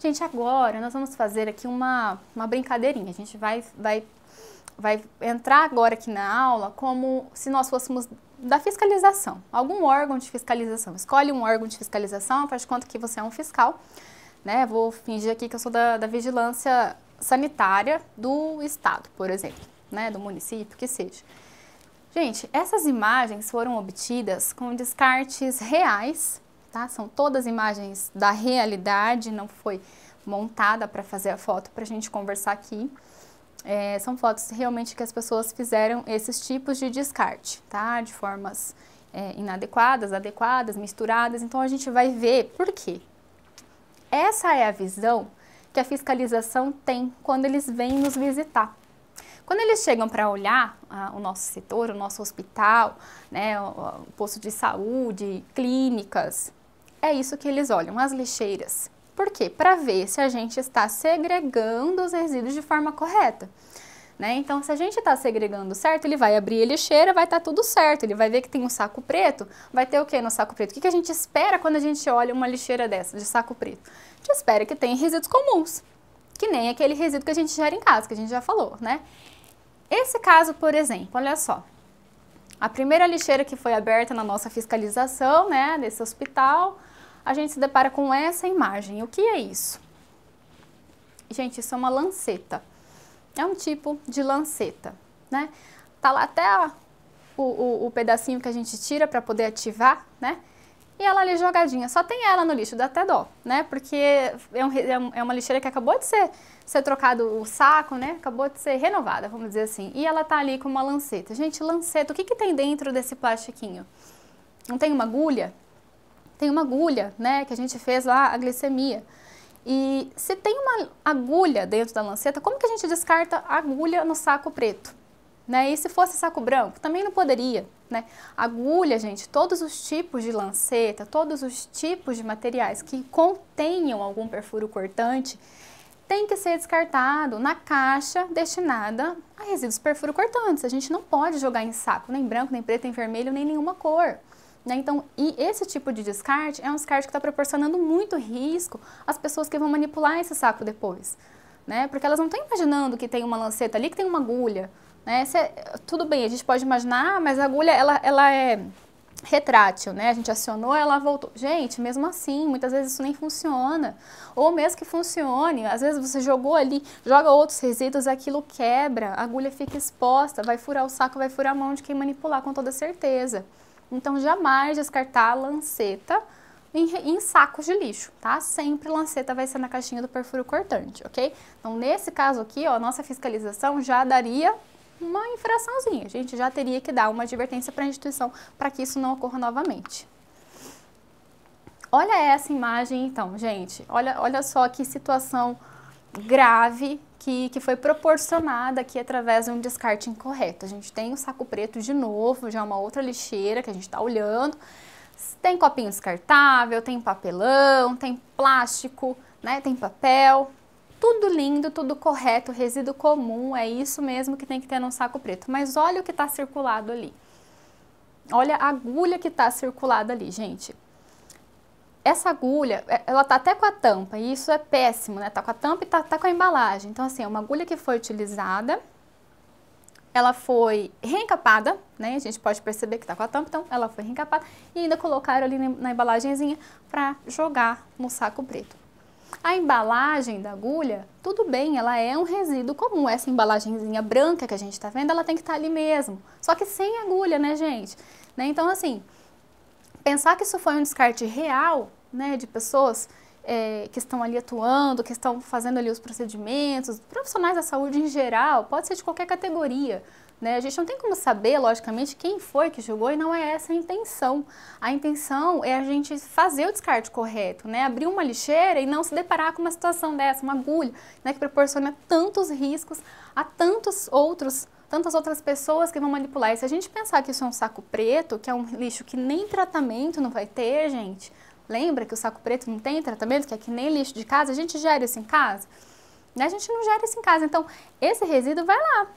Gente, agora nós vamos fazer aqui uma brincadeirinha. A gente vai entrar agora aqui na aula como se nós fôssemos da fiscalização, algum órgão de fiscalização. Escolhe um órgão de fiscalização, faz de conta que você é um fiscal, né? Vou fingir aqui que eu sou da vigilância sanitária do estado, por exemplo, né? Do município, que seja. Gente, essas imagens foram obtidas com descartes reais, tá? São todas imagens da realidade, não foi montada para fazer a foto para a gente conversar aqui. São fotos realmente que as pessoas fizeram esses tipos de descarte, tá? De formas inadequadas, adequadas, misturadas. Então a gente vai ver por quê. Essa é a visão que a fiscalização tem quando eles vêm nos visitar. Quando eles chegam para olhar o nosso setor, o nosso hospital, né, o posto de saúde, clínicas, é isso que eles olham, as lixeiras. Por quê? Para ver se a gente está segregando os resíduos de forma correta. Né? Então, se a gente está segregando certo, ele vai abrir a lixeira, vai estar tudo certo. Ele vai ver que tem um saco preto, vai ter o que no saco preto? O que a gente espera quando a gente olha uma lixeira dessa, de saco preto? A gente espera que tenha resíduos comuns, que nem aquele resíduo que a gente gera em casa, que a gente já falou, né? Esse caso, por exemplo, olha só. A primeira lixeira que foi aberta na nossa fiscalização, né, desse hospital, a gente se depara com essa imagem. O que é isso? Gente, isso é uma lanceta. É um tipo de lanceta, né? Tá lá até o pedacinho que a gente tira para poder ativar, né? E ela ali jogadinha. Só tem ela no lixo, dá até dó, né? Porque é uma lixeira que acabou de ser trocado o saco, né? Acabou de ser renovada, vamos dizer assim. E ela tá ali com uma lanceta. Gente, lanceta, o que que tem dentro desse plastiquinho? Não tem uma agulha? Tem uma agulha, né, que a gente fez lá a glicemia. E se tem uma agulha dentro da lanceta, como que a gente descarta a agulha no saco preto? Né? E se fosse saco branco? Também não poderia, né? Agulha, gente, todos os tipos de lanceta, todos os tipos de materiais que contenham algum perfuro cortante, tem que ser descartado na caixa destinada a resíduos perfuro cortantes. A gente não pode jogar em saco, nem branco, nem preto, nem vermelho, nem nenhuma cor. Né? Então, e esse tipo de descarte é um descarte que está proporcionando muito risco às pessoas que vão manipular esse saco depois, né? Porque elas não estão imaginando que tem uma lanceta ali, que tem uma agulha, né? Tudo bem, a gente pode imaginar, mas a agulha, ela é retrátil, né? A gente acionou, ela voltou. Gente, mesmo assim, muitas vezes isso nem funciona. Ou mesmo que funcione, às vezes você jogou ali, joga outros resíduos, aquilo quebra, a agulha fica exposta, vai furar o saco, vai furar a mão de quem manipular com toda certeza. Então, jamais descartar a lanceta em sacos de lixo, tá? Sempre lanceta vai ser na caixinha do perfuro cortante, ok? Então, nesse caso aqui, ó, a nossa fiscalização já daria uma infraçãozinha. A gente já teria que dar uma advertência para a instituição para que isso não ocorra novamente. Olha essa imagem, então, gente. Olha só que situação grave que foi proporcionada aqui através de um descarte incorreto. A gente tem o saco preto de novo, já uma outra lixeira que a gente está olhando. Tem copinho descartável, tem papelão, tem plástico, né? Tem papel. Tudo lindo, tudo correto, resíduo comum, é isso mesmo que tem que ter num saco preto. Mas olha o que está circulado ali. Olha a agulha que está circulada ali, gente. Essa agulha, ela tá até com a tampa, e isso é péssimo, né? Tá com a tampa e tá com a embalagem. Então, assim, é uma agulha que foi utilizada, ela foi reencapada, né? A gente pode perceber que tá com a tampa, então ela foi reencapada e ainda colocaram ali na embalagenzinha para jogar no saco preto. A embalagem da agulha, tudo bem, ela é um resíduo comum. Essa embalagenzinha branca que a gente tá vendo, ela tem que estar ali mesmo. Só que sem agulha, né, gente? Né? Então, assim, pensar que isso foi um descarte real, né, de pessoas que estão ali atuando, que estão fazendo ali os procedimentos, profissionais da saúde em geral, pode ser de qualquer categoria, né? A gente não tem como saber, logicamente, quem foi que jogou e não é essa a intenção. A intenção é a gente fazer o descarte correto, né? Abrir uma lixeira e não se deparar com uma situação dessa, uma agulha, né, que proporciona tantos riscos a tantas outras pessoas que vão manipular. E se a gente pensar que isso é um saco preto, que é um lixo que nem tratamento não vai ter, gente, lembra que o saco preto não tem tratamento, que é que nem lixo de casa, a gente gera isso em casa? A gente não gera isso em casa, então esse resíduo vai lá.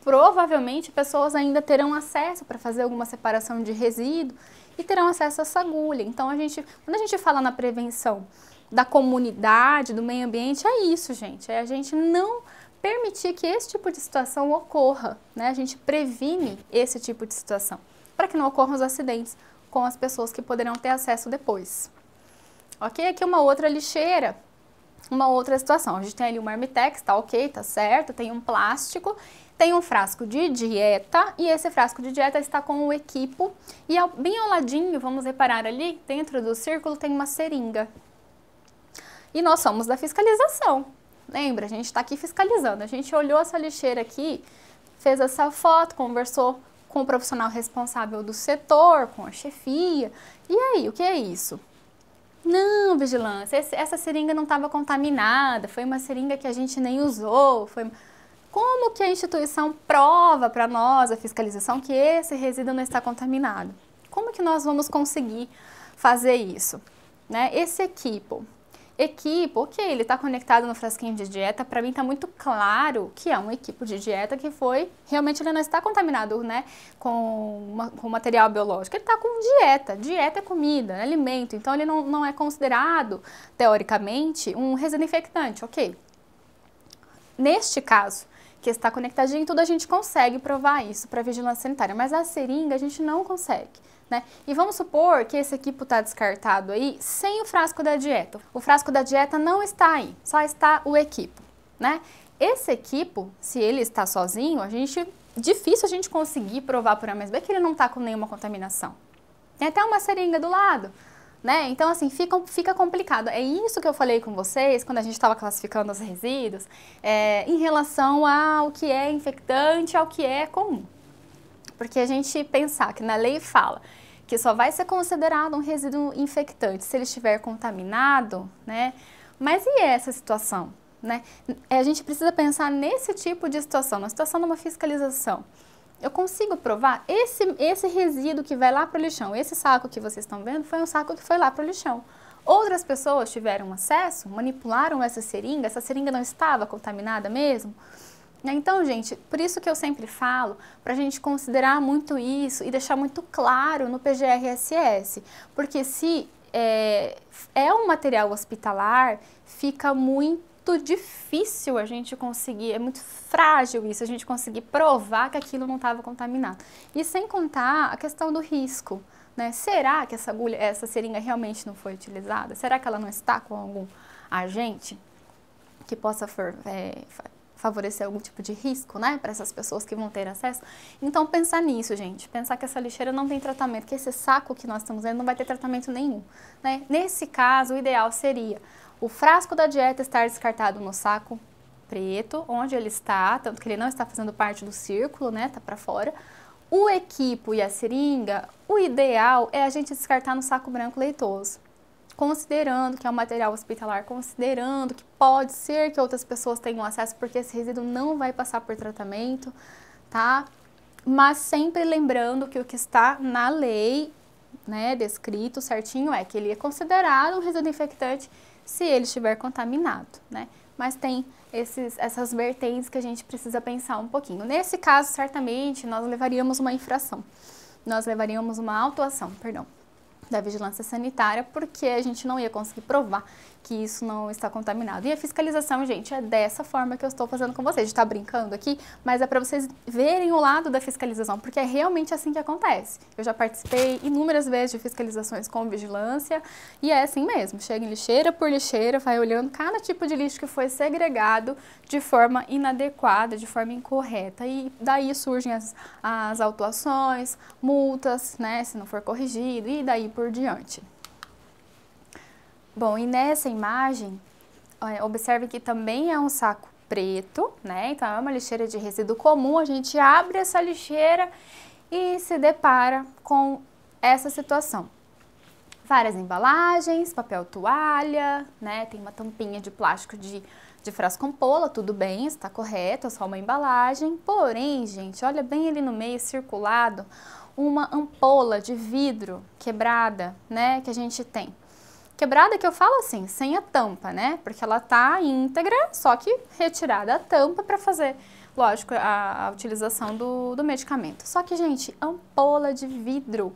Provavelmente pessoas ainda terão acesso para fazer alguma separação de resíduo e terão acesso a essa agulha. Então, quando a gente fala na prevenção da comunidade, do meio ambiente, é isso, gente. É a gente não permitir que esse tipo de situação ocorra, né? A gente previne esse tipo de situação, para que não ocorram os acidentes com as pessoas que poderão ter acesso depois. Ok? Aqui uma outra lixeira, uma outra situação. A gente tem ali o Marmitex, tá ok, tá certo, tem um plástico, tem um frasco de dieta e esse frasco de dieta está com o equipo e bem ao ladinho, vamos reparar ali, dentro do círculo tem uma seringa. E nós somos da fiscalização. Lembra? A gente está aqui fiscalizando. A gente olhou essa lixeira aqui, fez essa foto, conversou com o profissional responsável do setor, com a chefia. E aí, o que é isso? Não, vigilância, essa seringa não estava contaminada, foi uma seringa que a gente nem usou. Como que a instituição prova para nós, a fiscalização, que esse resíduo não está contaminado? Como que nós vamos conseguir fazer isso? Né? Esse equipo, ok, ele está conectado no frasquinho de dieta, para mim está muito claro que é um equipo de dieta que realmente ele não está contaminado, né, com material biológico, ele está com dieta é comida, é alimento, então ele não é considerado, teoricamente, um resíduo infectante, ok. Neste caso, que está conectadinho, tudo a gente consegue provar isso para a vigilância sanitária, mas a seringa a gente não consegue. Né? E vamos supor que esse equipo está descartado aí sem o frasco da dieta. O frasco da dieta não está aí, só está o equipo, né? Esse equipo, se ele está sozinho, difícil a gente conseguir provar por A mais B que ele não está com nenhuma contaminação. Tem até uma seringa do lado, né? Então, assim, fica complicado. É isso que eu falei com vocês quando a gente estava classificando os resíduos, em relação ao que é infectante, ao que é comum. Porque a gente pensar que na lei fala que só vai ser considerado um resíduo infectante se ele estiver contaminado, né? Mas e essa situação, né? A gente precisa pensar nesse tipo de situação, na situação de uma fiscalização. Eu consigo provar esse resíduo que vai lá para o lixão, esse saco que vocês estão vendo foi um saco que foi lá para o lixão. Outras pessoas tiveram acesso, manipularam essa seringa não estava contaminada mesmo? Então, gente, por isso que eu sempre falo para a gente considerar muito isso e deixar muito claro no PGR-SS, porque se é um material hospitalar, fica muito difícil a gente conseguir, é muito frágil isso, a gente conseguir provar que aquilo não estava contaminado. E sem contar a questão do risco, né? Será que essa seringa realmente não foi utilizada? Será que ela não está com algum agente que possa favorecer algum tipo de risco, né, para essas pessoas que vão ter acesso? Então, pensar nisso, gente. Pensar que essa lixeira não tem tratamento, que esse saco que nós estamos vendo não vai ter tratamento nenhum, né? Nesse caso, o ideal seria o frasco da dieta estar descartado no saco preto, onde ele está, tanto que ele não está fazendo parte do círculo, né, tá para fora. O equipo e a seringa, o ideal é a gente descartar no saco branco leitoso, considerando que é um material hospitalar, considerando que pode ser que outras pessoas tenham acesso, porque esse resíduo não vai passar por tratamento, tá? Mas sempre lembrando que o que está na lei, né, descrito certinho, é que ele é considerado um resíduo infectante se ele estiver contaminado, né? Mas tem essas vertentes que a gente precisa pensar um pouquinho. Nesse caso, certamente, nós levaríamos uma infração, nós levaríamos uma autuação, perdão, da vigilância sanitária, porque a gente não ia conseguir provar que isso não está contaminado. E a fiscalização, gente, é dessa forma que eu estou fazendo com vocês. A gente está brincando aqui, mas é para vocês verem o lado da fiscalização, porque é realmente assim que acontece. Eu já participei inúmeras vezes de fiscalizações com vigilância e é assim mesmo. Chega em lixeira por lixeira, vai olhando cada tipo de lixo que foi segregado de forma inadequada, de forma incorreta. E daí surgem as autuações, multas, né, se não for corrigido, e daí por diante. Bom, e nessa imagem, observe que também é um saco preto, né? Então é uma lixeira de resíduo comum, a gente abre essa lixeira e se depara com essa situação. Várias embalagens, papel toalha, né? Tem uma tampinha de plástico de frasco ampola, tudo bem, está correto, é só uma embalagem. Porém, gente, olha bem ali no meio, circulado, uma ampola de vidro quebrada, né? Que a gente tem. Quebrada que eu falo assim, sem a tampa, né? Porque ela tá íntegra, só que retirada a tampa para fazer, lógico, a utilização do medicamento. Só que, gente, ampola de vidro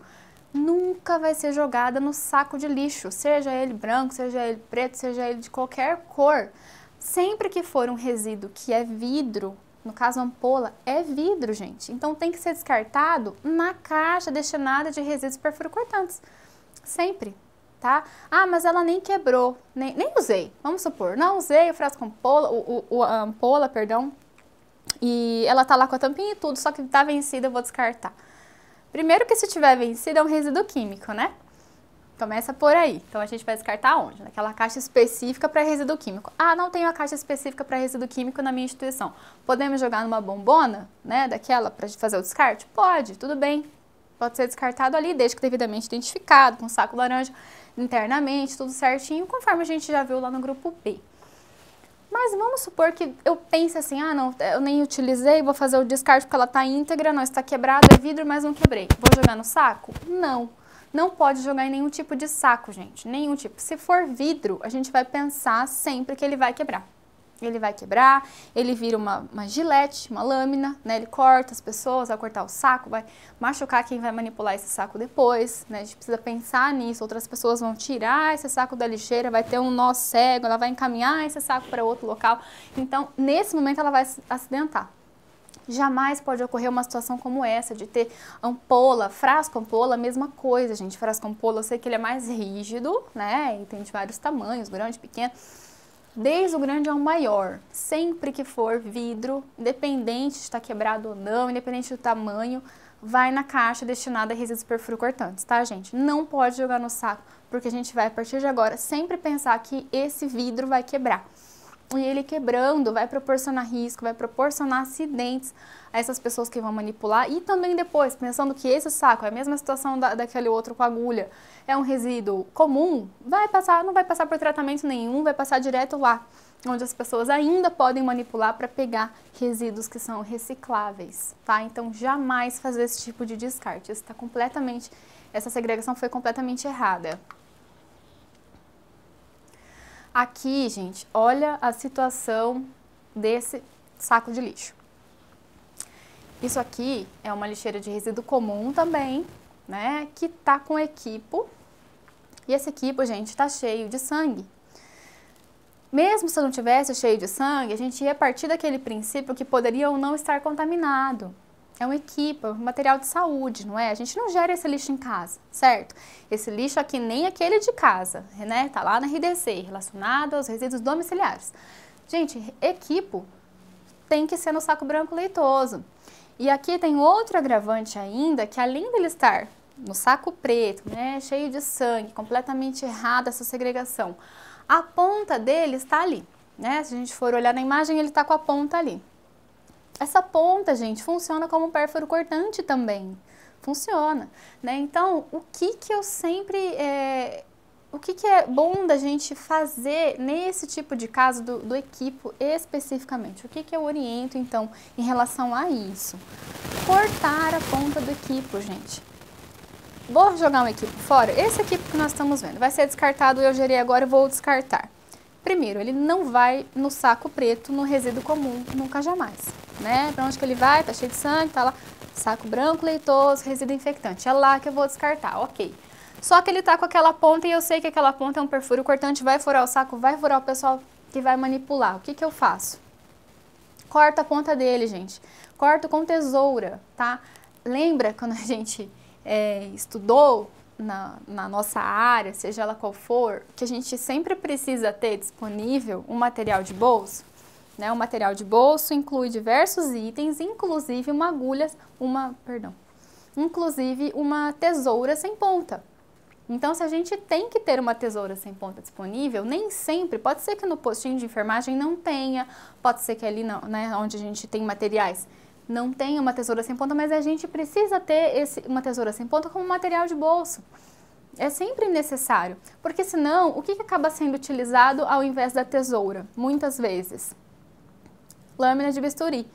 nunca vai ser jogada no saco de lixo, seja ele branco, seja ele preto, seja ele de qualquer cor. Sempre que for um resíduo que é vidro, no caso ampola, é vidro, gente. Então tem que ser descartado na caixa destinada de resíduos perfuro-cortantes. Sempre, tá? Ah, mas ela nem quebrou, nem usei. Vamos supor, não usei o frasco ampola, a ampola, perdão, e ela tá lá com a tampinha e tudo, só que tá vencida, eu vou descartar. Primeiro que se tiver vencido é um resíduo químico, né? Começa por aí. Então a gente vai descartar onde? Naquela caixa específica para resíduo químico. Ah, não tenho a caixa específica para resíduo químico na minha instituição. Podemos jogar numa bombona, né, daquela para fazer o descarte? Pode, tudo bem. Pode ser descartado ali, desde que devidamente identificado, com saco laranja internamente, tudo certinho, conforme a gente já viu lá no grupo B. Mas vamos supor que eu pense assim, ah não, eu nem utilizei, vou fazer o descarte porque ela está íntegra, não está quebrada, é vidro, mas não quebrei. Vou jogar no saco? Não. Não pode jogar em nenhum tipo de saco, gente, nenhum tipo. Se for vidro, a gente vai pensar sempre que ele vai quebrar. Ele vai quebrar, ele vira uma gilete, uma lâmina, né? Ele corta as pessoas, vai cortar o saco, vai machucar quem vai manipular esse saco depois, né? A gente precisa pensar nisso. Outras pessoas vão tirar esse saco da lixeira, vai ter um nó cego, ela vai encaminhar esse saco para outro local. Então, nesse momento, ela vai acidentar. Jamais pode ocorrer uma situação como essa, de ter ampola, frasco ampola, mesma coisa, gente. Frasco ampola, eu sei que ele é mais rígido, né? E tem de vários tamanhos, grande, pequeno. Desde o grande ao maior, sempre que for vidro, independente de estar quebrado ou não, independente do tamanho, vai na caixa destinada a resíduos perfuro-cortantes, tá, gente? Não pode jogar no saco, porque a gente vai, a partir de agora, sempre pensar que esse vidro vai quebrar. E ele quebrando vai proporcionar risco, vai proporcionar acidentes a essas pessoas que vão manipular. E também depois, pensando que esse saco é a mesma situação daquele outro com agulha, é um resíduo comum, não vai passar por tratamento nenhum, vai passar direto lá, onde as pessoas ainda podem manipular para pegar resíduos que são recicláveis, tá? Então, jamais fazer esse tipo de descarte. Essa segregação foi completamente errada. Aqui, gente, olha a situação desse saco de lixo. Isso aqui é uma lixeira de resíduo comum também, né, que tá com equipo. E esse equipo, gente, tá cheio de sangue. Mesmo se não tivesse cheio de sangue, a gente ia partir daquele princípio que poderia ou não estar contaminado. É um equipo, é um material de saúde, não é? A gente não gera esse lixo em casa, certo? Esse lixo aqui nem aquele de casa, né? Tá lá na RDC, relacionado aos resíduos domiciliares. Gente, equipo tem que ser no saco branco leitoso. E aqui tem outro agravante ainda, que além dele estar no saco preto, né, cheio de sangue, completamente errada essa segregação, a ponta dele está ali, né? Se a gente for olhar na imagem, ele está com a ponta ali. Essa ponta, gente, funciona como pérfuro cortante também. Funciona, né? Então, o que é bom da gente fazer nesse tipo de caso do equipo especificamente? O que eu oriento, então, em relação a isso? Cortar a ponta do equipo, gente. Vou jogar um equipo fora? Esse equipo que nós estamos vendo vai ser descartado, eu gerei agora e vou descartar. Primeiro, ele não vai no saco preto, no resíduo comum, nunca jamais, né? Para onde que ele vai? Tá cheio de sangue, tá lá, saco branco leitoso, resíduo infectante. É lá que eu vou descartar, ok. Só que ele tá com aquela ponta e eu sei que aquela ponta é um perfuro cortante, vai furar o saco, vai furar o pessoal que vai manipular. O que eu faço? Corta a ponta dele, gente. Corto com tesoura, tá? Lembra quando a gente estudou na nossa área, seja ela qual for, que a gente sempre precisa ter disponível um material de bolso, né? O material de bolso inclui diversos itens, inclusive inclusive uma tesoura sem ponta. Então, se a gente tem que ter uma tesoura sem ponta disponível, nem sempre, pode ser que no postinho de enfermagem não tenha, pode ser que ali, né, onde a gente tem materiais, não tem uma tesoura sem ponta, mas a gente precisa ter uma tesoura sem ponta como material de bolso. É sempre necessário, porque senão, o que acaba sendo utilizado ao invés da tesoura? Muitas vezes, lâmina de bisturi,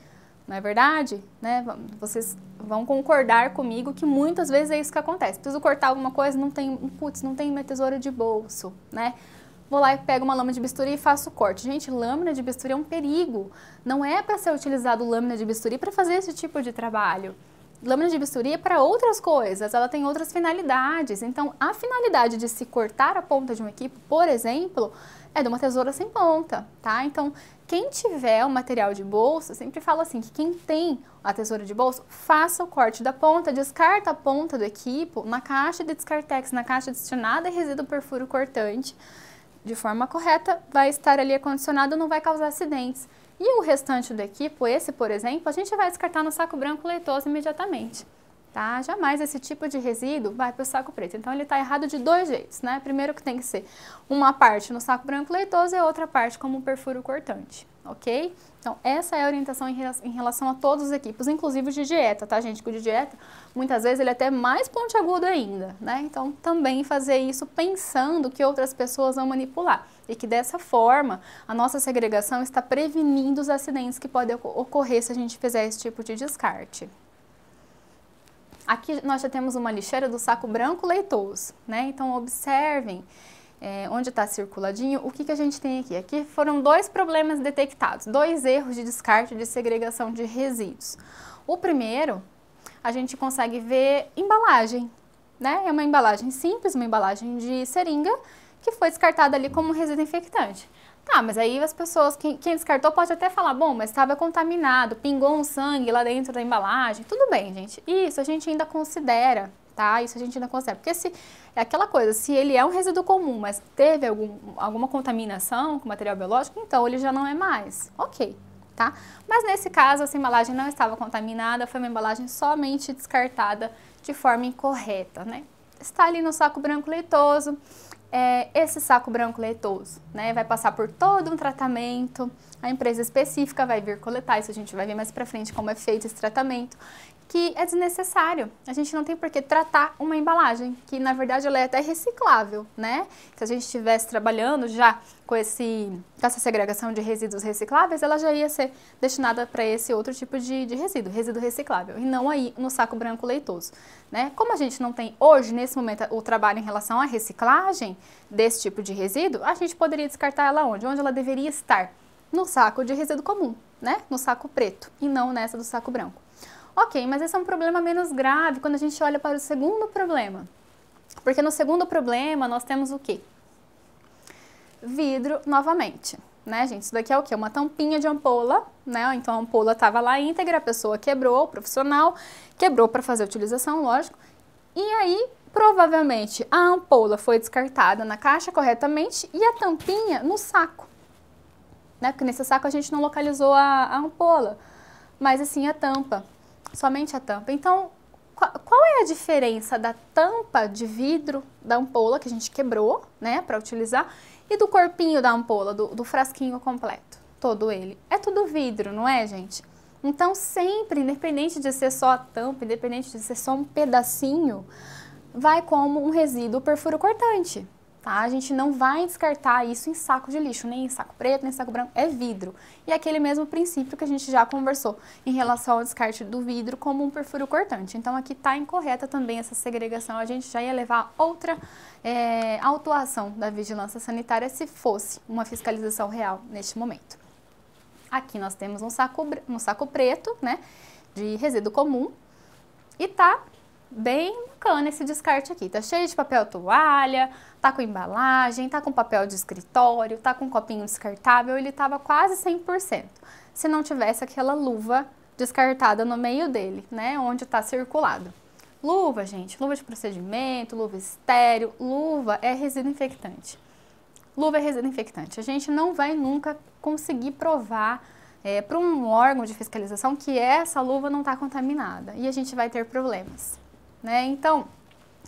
não é verdade? Né? Vocês vão concordar comigo que muitas vezes é isso que acontece. Preciso cortar alguma coisa, não tem minha tesoura de bolso, né? Vou lá e pego uma lâmina de bisturi e faço o corte. Gente, lâmina de bisturi é um perigo. Não é para ser utilizado lâmina de bisturi para fazer esse tipo de trabalho. lâmina de bisturi é para outras coisas, ela tem outras finalidades. Então, a finalidade de se cortar a ponta de um equipo, por exemplo, é de uma tesoura sem ponta, tá? Então, quem tiver o material de bolso, eu sempre falo assim, que quem tem a tesoura de bolso, faça o corte da ponta, descarta a ponta do equipo na caixa de Descartex, na caixa destinada a resíduo perfuro cortante, de forma correta, vai estar ali acondicionado, não vai causar acidentes. E o restante do equipo, esse, por exemplo, a gente vai descartar no saco branco leitoso imediatamente, tá? Jamais esse tipo de resíduo vai para o saco preto. Então, ele está errado de dois jeitos, né? Primeiro que tem que ser uma parte no saco branco leitoso e outra parte como perfuro cortante, ok? Então, essa é a orientação em relação a todos os equipos, inclusive o de dieta, tá, gente? O de dieta, muitas vezes, ele é até mais pontiagudo ainda, né? Então, também fazer isso pensando que outras pessoas vão manipular. E que dessa forma, a nossa segregação está prevenindo os acidentes que podem ocorrer se a gente fizer esse tipo de descarte. Aqui nós já temos uma lixeira do saco branco leitoso, né? Então, observem onde está circuladinho, o que a gente tem aqui. Aqui foram dois problemas detectados, dois erros de descarte de segregação de resíduos. O primeiro, a gente consegue ver embalagem, né? É uma embalagem simples, uma embalagem de seringa, que foi descartada ali como resíduo infectante. Tá, mas aí as pessoas, quem descartou pode até falar, bom, mas estava contaminado, pingou um sangue lá dentro da embalagem. Tudo bem, gente, isso a gente ainda considera, tá? Isso a gente ainda considera, porque se é aquela coisa, se ele é um resíduo comum, mas teve alguma contaminação com material biológico, então ele já não é mais, ok, tá? Mas nesse caso, essa embalagem não estava contaminada, foi uma embalagem somente descartada de forma incorreta, né? Está ali no saco branco leitoso. Esse saco branco leitoso, né, vai passar por todo um tratamento, a empresa específica vai vir coletar, isso a gente vai ver mais pra frente como é feito esse tratamento, que é desnecessário. A gente não tem por que tratar uma embalagem, que na verdade ela é até reciclável, né? Se a gente estivesse trabalhando já com essa segregação de resíduos recicláveis, ela já ia ser destinada para esse outro tipo de resíduo reciclável, e não aí no saco branco leitoso, né? Como a gente não tem hoje, nesse momento, o trabalho em relação à reciclagem desse tipo de resíduo, a gente poderia descartar ela onde? Onde ela deveria estar? No saco de resíduo comum, né? No saco preto, e não nessa do saco branco. Ok, mas esse é um problema menos grave quando a gente olha para o segundo problema. Porque no segundo problema nós temos o quê? Vidro novamente, né, gente? Isso daqui é o quê? Uma tampinha de ampola, né? Então a ampola estava lá íntegra, a pessoa quebrou, o profissional quebrou para fazer a utilização, lógico. E aí, provavelmente, a ampola foi descartada na caixa corretamente e a tampinha no saco, né? Porque nesse saco a gente não localizou a ampola, mas assim a tampa. Somente a tampa. Então, qual é a diferença da tampa de vidro da ampola que a gente quebrou, né, para utilizar, e do corpinho da ampola, do frasquinho completo? Todo ele. É tudo vidro, não é, gente? Então, sempre, independente de ser só a tampa, independente de ser só um pedacinho, vai como um resíduo perfuro cortante. Tá? A gente não vai descartar isso em saco de lixo, nem em saco preto, nem em saco branco, é vidro. E aquele mesmo princípio que a gente já conversou em relação ao descarte do vidro como um perfuro cortante. Então, aqui está incorreta também essa segregação, a gente já ia levar outra autuação da vigilância sanitária se fosse uma fiscalização real neste momento. Aqui nós temos um saco preto, né, de resíduo comum, e tá bem bacana esse descarte aqui, tá cheio de papel toalha, tá com embalagem, tá com papel de escritório, tá com copinho descartável, ele tava quase 100%, se não tivesse aquela luva descartada no meio dele, né, onde tá circulado. Luva, gente, luva de procedimento, luva estéril, luva é resíduo infectante. Luva é resíduo infectante. A gente não vai nunca conseguir provar para um órgão de fiscalização que essa luva não está contaminada e a gente vai ter problemas, né? Então,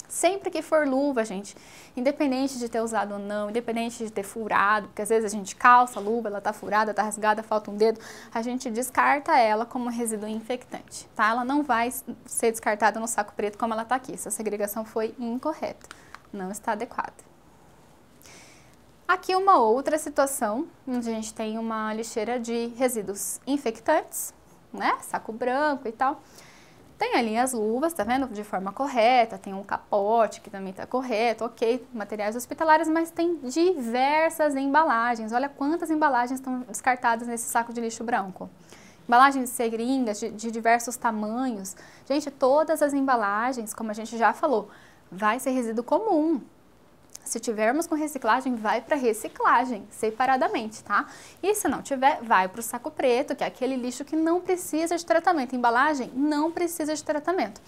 sempre que for luva, gente, independente de ter usado ou não, independente de ter furado, porque às vezes a gente calça a luva, ela tá furada, tá rasgada, falta um dedo, a gente descarta ela como resíduo infectante, tá? Ela não vai ser descartada no saco preto como ela tá aqui. Essa segregação foi incorreta, não está adequada. Aqui uma outra situação, onde a gente tem uma lixeira de resíduos infectantes, né? Saco branco e tal. Tem ali as luvas, tá vendo? De forma correta, tem um capote que também tá correto, ok, materiais hospitalares, mas tem diversas embalagens. Olha quantas embalagens estão descartadas nesse saco de lixo branco. embalagem de seringas de diversos tamanhos. Gente, todas as embalagens, como a gente já falou, vai ser resíduo comum. Se tivermos com reciclagem, vai para reciclagem, separadamente, tá? E se não tiver, vai para o saco preto, que é aquele lixo que não precisa de tratamento. Embalagem não precisa de tratamento.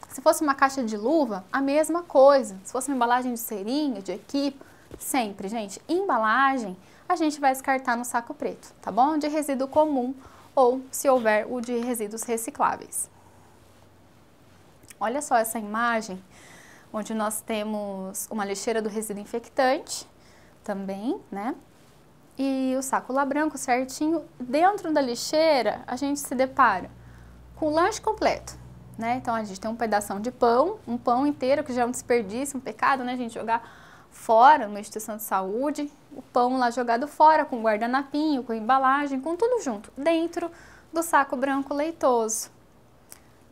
Se fosse uma caixa de luva, a mesma coisa. Se fosse uma embalagem de seringa, de equipe, sempre, gente. Embalagem, a gente vai descartar no saco preto, tá bom? De resíduo comum ou, se houver, o de resíduos recicláveis. Olha só essa imagem, onde nós temos uma lixeira do resíduo infectante também, né? E o saco lá branco certinho. Dentro da lixeira, a gente se depara com o lanche completo, né? Então, a gente tem um pedação de pão, um pão inteiro, que já é um desperdício, um pecado, né? A gente jogar fora numa instituição de saúde, o pão lá jogado fora, com guardanapinho, com embalagem, com tudo junto, dentro do saco branco leitoso.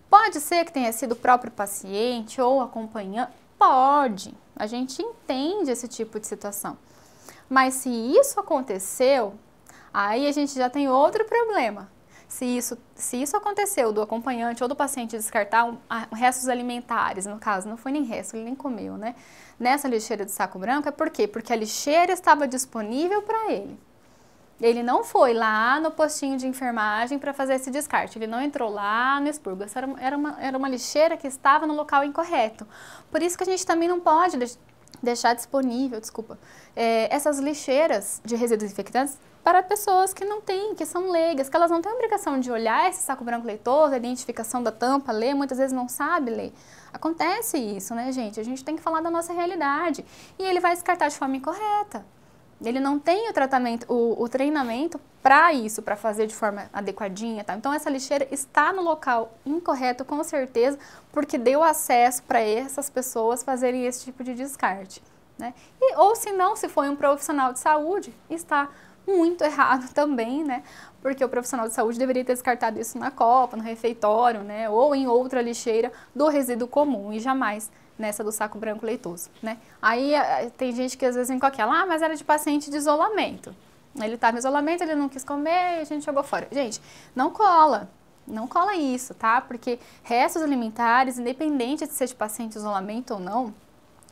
Pode ser que tenha sido o próprio paciente ou acompanhante? Pode, a gente entende esse tipo de situação. Mas se isso aconteceu, aí a gente já tem outro problema. Se isso aconteceu do acompanhante ou do paciente descartar restos alimentares, no caso, não foi nem resto, ele nem comeu, né? Nessa lixeira do saco branco, é por quê? Porque a lixeira estava disponível para ele. Ele não foi lá no postinho de enfermagem para fazer esse descarte, ele não entrou lá no expurgo. Essa era uma lixeira que estava no local incorreto. Por isso que a gente também não pode deixar disponível, essas lixeiras de resíduos infectantes para pessoas que não têm, que são leigas, que elas não têm a obrigação de olhar esse saco branco leitoso, a identificação da tampa, ler, muitas vezes não sabe ler. Acontece isso, né, gente? A gente tem que falar da nossa realidade. E ele vai descartar de forma incorreta. Ele não tem o tratamento, o treinamento para isso, para fazer de forma adequadinha, tá? Então, essa lixeira está no local incorreto, com certeza, porque deu acesso para essas pessoas fazerem esse tipo de descarte, né? Ou se não, se foi um profissional de saúde, está muito errado também, né? Porque o profissional de saúde deveria ter descartado isso na copa, no refeitório, né? Ou em outra lixeira do resíduo comum e jamais nessa do saco branco leitoso, né? Aí tem gente que às vezes vem com aquela, mas era de paciente de isolamento. Ele estava em isolamento, ele não quis comer e a gente jogou fora. Gente, não cola isso, tá? Porque restos alimentares, independente de ser de paciente de isolamento ou não,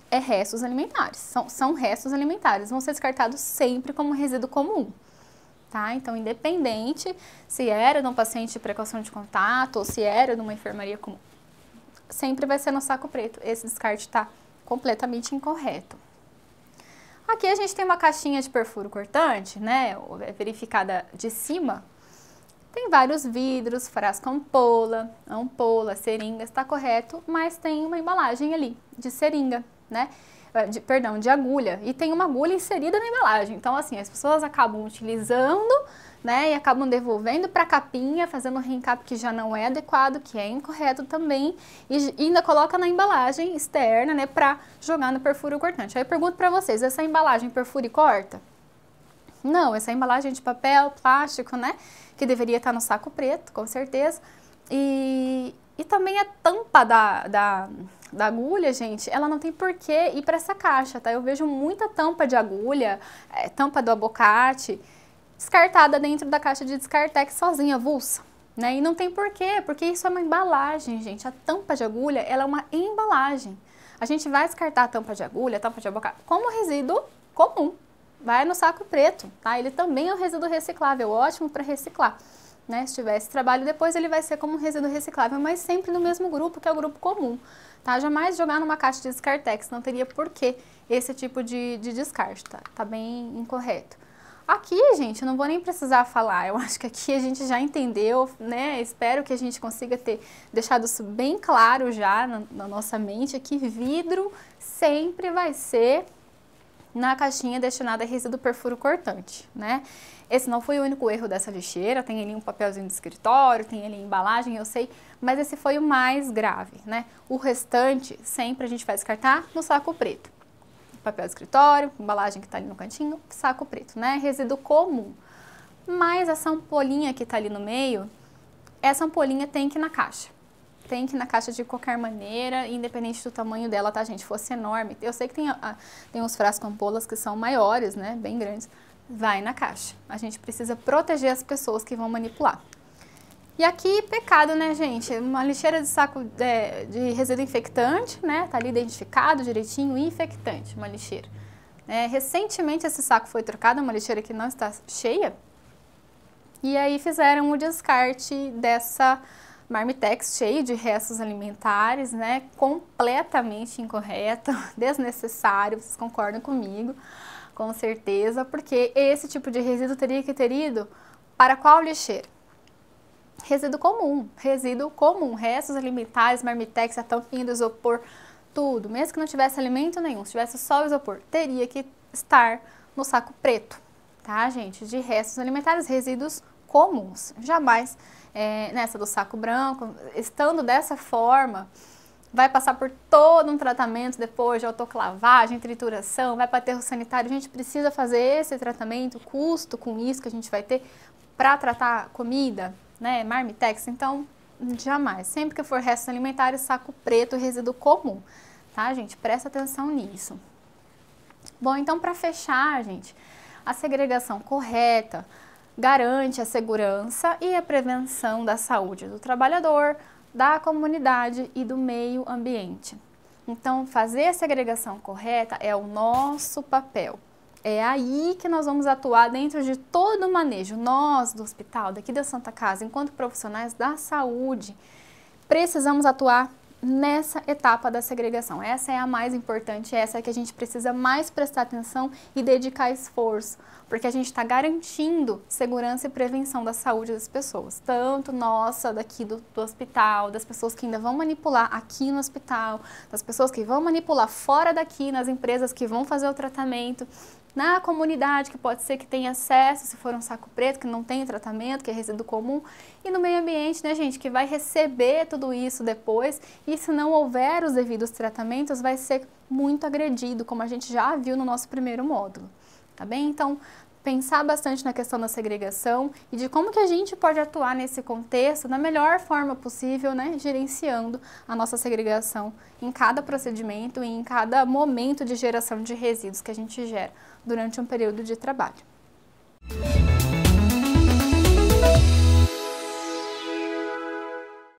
é restos alimentares, são restos alimentares, vão ser descartados sempre como resíduo comum, tá? Então, independente se era de um paciente de precaução de contato ou se era de uma enfermaria comum, sempre vai ser no saco preto. Esse descarte está completamente incorreto. Aqui a gente tem uma caixinha de perfuro cortante, né, verificada de cima. Tem vários vidros, frasco ampola, seringa, está correto, mas tem uma embalagem ali de seringa, né, de agulha. E tem uma agulha inserida na embalagem. Então, assim, as pessoas acabam utilizando, né, e acabam devolvendo para a capinha, fazendo um reencap que já não é adequado, que é incorreto também, e ainda coloca na embalagem externa, né, para jogar no perfuro cortante. Aí eu pergunto para vocês, essa embalagem perfura e corta? Não, essa embalagem de papel, plástico, né, que deveria estar no saco preto, com certeza. E também a tampa da agulha, gente, ela não tem por que ir para essa caixa, tá? Eu vejo muita tampa de agulha, tampa do abocate, descartada dentro da caixa de Descartex sozinha, avulsa, né? E não tem porquê, porque isso é uma embalagem, gente. A tampa de agulha, ela é uma embalagem. A gente vai descartar a tampa de agulha, a tampa de abocate, como resíduo comum. Vai no saco preto, tá? Ele também é um resíduo reciclável, ótimo para reciclar, né? Se tiver esse trabalho, depois ele vai ser como um resíduo reciclável, mas sempre no mesmo grupo, que é o grupo comum, tá? Jamais jogar numa caixa de Descartex, não teria porquê esse tipo de descarte, tá? Tá bem incorreto. Aqui, gente, eu não vou nem precisar falar, eu acho que aqui a gente já entendeu, né? Espero que a gente consiga ter deixado isso bem claro já na nossa mente, que vidro sempre vai ser na caixinha destinada a resíduo perfuro cortante, né? Esse não foi o único erro dessa lixeira, tem ali um papelzinho de escritório, tem ali embalagem, eu sei, mas esse foi o mais grave, né? O restante, sempre a gente vai descartar no saco preto. Papel de escritório, embalagem que tá ali no cantinho, saco preto, né? Resíduo comum. Mas essa ampolinha que tá ali no meio, essa ampolinha tem que ir na caixa. Tem que ir na caixa de qualquer maneira, independente do tamanho dela, tá, gente? Fosse enorme. Eu sei que tem uns frascos ampolas que são maiores, né? Bem grandes. Vai na caixa. A gente precisa proteger as pessoas que vão manipular. E aqui, pecado, né, gente? Uma lixeira de saco de resíduo infectante, né? Tá ali identificado direitinho, infectante, uma lixeira. Recentemente esse saco foi trocado, uma lixeira que não está cheia. E aí fizeram o descarte dessa Marmitex cheia de restos alimentares, né? Completamente incorreto, desnecessário, vocês concordam comigo, com certeza, porque esse tipo de resíduo teria que ter ido para qual lixeira? Resíduo comum, restos alimentares, Marmitex, a tampinha do isopor, tudo, mesmo que não tivesse alimento nenhum, se tivesse só o isopor, teria que estar no saco preto, tá, gente? De restos alimentares, resíduos comuns, jamais nessa do saco branco, estando dessa forma, vai passar por todo um tratamento depois de autoclavagem, trituração, vai para aterro sanitário, a gente precisa fazer esse tratamento, custo com isso que a gente vai ter para tratar comida, né, Marmitex, então jamais, sempre que for restos alimentares, saco preto, resíduo comum, tá, gente? Presta atenção nisso. Bom, então para fechar, gente, a segregação correta garante a segurança e a prevenção da saúde do trabalhador, da comunidade e do meio ambiente. Então, fazer a segregação correta é o nosso papel. É aí que nós vamos atuar dentro de todo o manejo. Nós, do hospital, daqui da Santa Casa, enquanto profissionais da saúde, precisamos atuar nessa etapa da segregação. Essa é a mais importante, essa é a que a gente precisa mais prestar atenção e dedicar esforço, porque a gente está garantindo segurança e prevenção da saúde das pessoas, tanto nossa, daqui do hospital, das pessoas que ainda vão manipular aqui no hospital, das pessoas que vão manipular fora daqui, nas empresas que vão fazer o tratamento, na comunidade, que pode ser que tenha acesso, se for um saco preto, que não tem tratamento, que é resíduo comum, e no meio ambiente, né, gente, que vai receber tudo isso depois, e se não houver os devidos tratamentos, vai ser muito agredido, como a gente já viu no nosso primeiro módulo, tá bem? Então, pensar bastante na questão da segregação e de como que a gente pode atuar nesse contexto da melhor forma possível, né, gerenciando a nossa segregação em cada procedimento e em cada momento de geração de resíduos que a gente gera durante um período de trabalho.